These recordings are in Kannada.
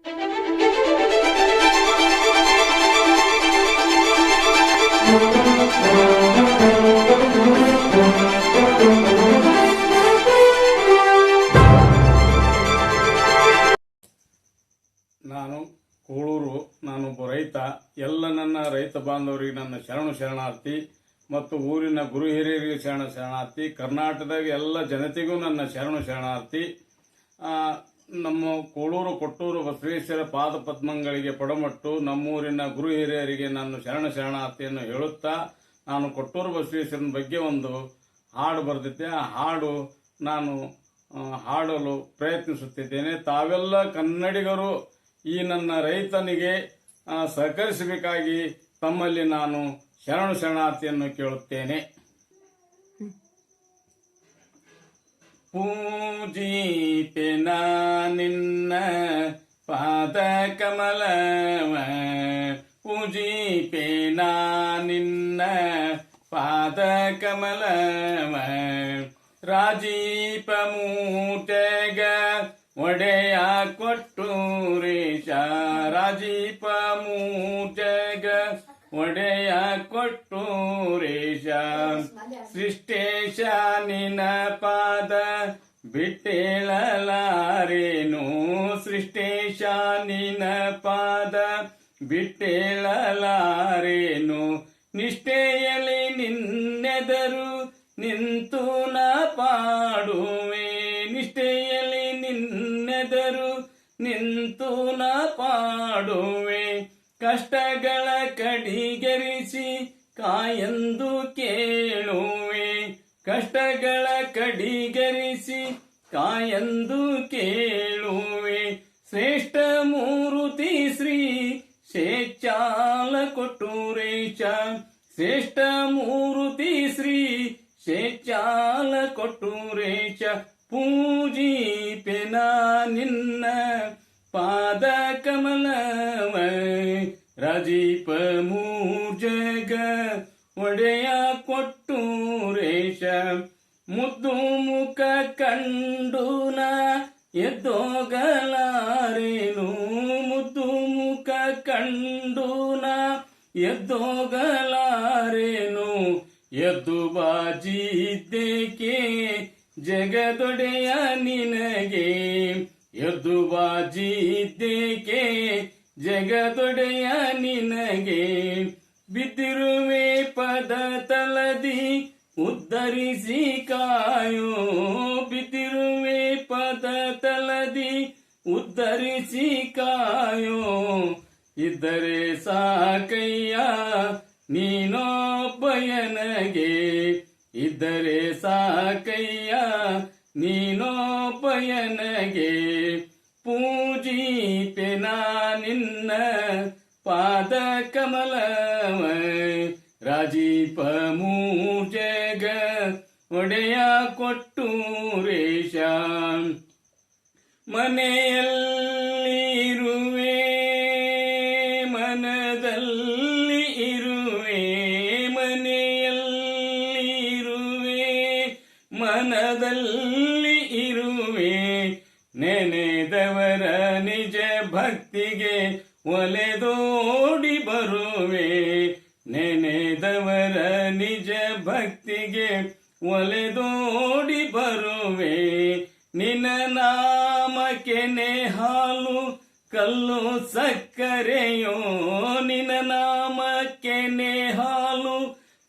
ನಾನು ಕೂಳೂರು, ನಾನೊಬ್ಬ ರೈತ. ಎಲ್ಲ ನನ್ನ ರೈತ ಬಾಂಧವರಿಗೆ ನನ್ನ ಶರಣಾರ್ಥಿ ಮತ್ತು ಊರಿನ ಗುರು ಹಿರಿಯರಿಗೆ ಶರಣಾರ್ಥಿ. ಕರ್ನಾಟಕದಾಗ ಎಲ್ಲ ಜನತೆಗೂ ನನ್ನ ಶರಣಾರ್ಥಿ. ನಮ್ಮ ಕೂಳೂರು ಕೊಟ್ಟೂರು ಬಸವೇಶ್ವರ ಪಾದ ಪದ್ಮಗಳಿಗೆ ಪಡಮಟ್ಟು ನಮ್ಮೂರಿನ ಗುರು ಹಿರಿಯರಿಗೆ ನಾನು ಶರಣಾರ್ಥಿಯನ್ನು ಹೇಳುತ್ತಾ, ನಾನು ಕೊಟ್ಟೂರು ಬಸವೇಶ್ವರನ ಬಗ್ಗೆ ಒಂದು ಹಾಡು ಬರೆದಿದ್ದೆ. ಆ ಹಾಡು ನಾನು ಹಾಡಲು ಪ್ರಯತ್ನಿಸುತ್ತಿದ್ದೇನೆ. ತಾವೆಲ್ಲ ಕನ್ನಡಿಗರು ಈ ನನ್ನ ರೈತನಿಗೆ ಸಹಕರಿಸಬೇಕಾಗಿ ತಮ್ಮಲ್ಲಿ ನಾನು ಶರಣಾರ್ಥಿಯನ್ನು ಕೇಳುತ್ತೇನೆ. ಪೂಜಿಪೆ ನಿನ್ನ ಪಾದ ಕಮಲವ, ಪೂಜಿಪೆ ನಿನ್ನ ಪಾದ ಕಮಲವ, ರಾಜೀಪ ಮೂಟೆಗ ಒಡೆಯ ಕೊಟ್ಟೂರೇಶ, ರಾಜೀಪ ಮೂಟೆಗ ಒಡೆಯ ಕೊಟ್ಟೂರೇಶ, ಸೃಷ್ಟೇಶ ನಿನ ಪಾದ ಬಿಟ್ಟೇಳಲಾರೇನು, ಸೃಷ್ಟೇಶ ನಿನ ಪಾದ ಬಿಟ್ಟೇಳಲಾರೇನು, ನಿಷ್ಠೆಯಲ್ಲಿ ನಿನ್ನೆದರು ನಿಂತು ನ ಪಾಡುವೆ, ನಿಷ್ಠೆಯಲ್ಲಿ ನಿನ್ನೆದರು ನಿಂತು ನ ಪಾಡುವೆ, ಕಷ್ಟಗಳ ಕಡಿಗರಿಸಿ ಕಾಯಂದು ಕೇಳುವೆ, ಕಷ್ಟಗಳ ಕಡಿಗರಿಸಿ ಕಾಯಂದು ಕೇಳುವೆ, ಶ್ರೇಷ್ಠ ಮೂರುತಿ ಶ್ರೀ ಶೇಚಾಲ ಕೊಟ್ಟೂರೇಶ, ಶ್ರೇಷ್ಠ ಮೂರುತಿ ಶ್ರೀ ಶೇಚಾಲ ಕೊಟ್ಟೂರೇಶ, ಪೂಜಿಪೆನ ನಿನ್ನ ಪಾದ ಕಮಲವ, ರಾಜೀಪ ಮೂರ್ಜಗ ಒಡೆಯ ಕೊಟ್ಟೂರೇಶ, ಮುದ್ದು ಮುಖ ಕಂಡುನ ಎದ್ದೋಗಲಾರೇನು, ಮುದ್ದು ಮುಖ ಕಂಡುನ ಎದ್ದೋಗಲಾರೇನು, ಎದ್ದು ಬಾಜಿದ್ದೇಕೆ ಜಗದೊಡೆಯ ನಿನಗೆ, ಎದ್ದು ಬಾಜಿದ್ದೇಕೆ ಜಗದೊಡೆಯ ನಿನಗೆ, ಬಿದ್ದಿರುವೆ ಪದ ತಲದಿ ಉದ್ಧರಿಸಿ ಕಾಯೋ, ಬಿದ್ದಿರುವೆ ಪದ ತಲದಿ ಉದ್ಧರಿಸಿ ಕಾಯೋ, ಇದ್ದರೆ ಸಾಕಯ್ಯ ನೀನೊಬ್ಬಯನಗೆ, ಇದ್ದರೆ ಸಾಕಯ್ಯ ನೀನೊಬ್ಬಯನಗೆ, ಪೂಜಿಪೆನ ನಿನ್ನ ಪಾದ ಕಮಲವ, ರಾಜೀಪ ಮೂರ್ಜಗ ಒಡೆಯ ಕೊಟ್ಟೂರೇಶ, ಮನೆಯಲ್ಲಿರುವೆ ಮನದಲ್ಲಿ ಇರುವೆ, ಮನೆಯಲ್ಲಿರುವೆ ಮನದಲ್ಲಿ ಇರುವೆ, ನೆನೆದವರ ನಿಜ ಭಕ್ತಿಗೆ ಒಲೆದೋಡಿ ಬರುವೆ, ನೆನೆದವರ ನಿಜ ಭಕ್ತಿಗೆ ಒಲೆದೋಡಿ ಬರುವೆ, ನಿನ್ನ ನಾಮಕೆನೆ ಹಾಲು ಕಲ್ಲು ಸಕ್ಕರೆಯೋ, ನಿನ್ನ ನಾಮಕೆನೆ ಹಾಲು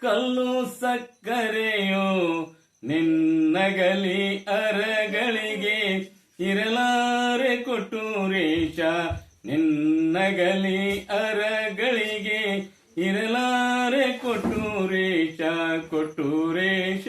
ಕಲ್ಲು ಸಕ್ಕರೆಯೋ, ನಿನ್ನಗಲಿ ಅರಗಳಿಗೆ ಇರಲಾರೆ ಕೊಟ್ಟೂರೇಶ, ನಿನ್ನಗಲಿ ಅರಗಳಿಗೆ ಇರಲಾರೆ ಕೊಟ್ಟೂರೇಶ, ಕೊಟ್ಟೂರೇಶ.